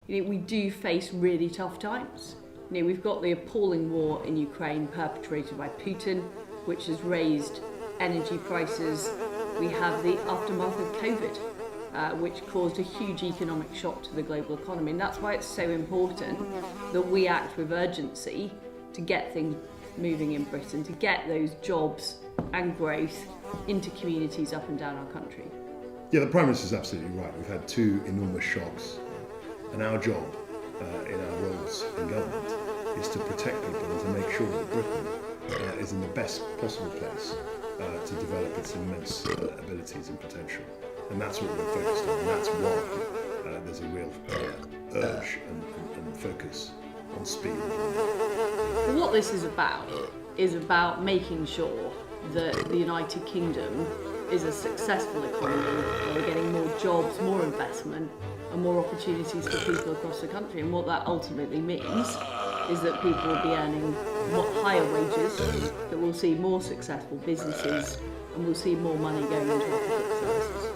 we do face really tough times. We've got the appalling war in Ukraine perpetrated by Putin, which has raised energy prices. We have the aftermath of COVID, which caused a huge economic shock to the global economy. And that's why it's so important that we act with urgency to get things moving in Britain, to get those jobs and growth into communities up and down our country. Yeah, the Prime Minister's absolutely right. We've had two enormous shocks, and our job in our roles in government is to protect people and to make sure that Britain is in the best possible place to develop its immense abilities and potential. And that's what we're focused on, and that's why there's a real urge and focus on speed. What this is about making sure that the United Kingdom is a successful economy, where we're getting more jobs, more investment, and more opportunities for people across the country. And what that ultimately means is that people will be earning higher wages, that we'll see more successful businesses, and we'll see more money going into our public services.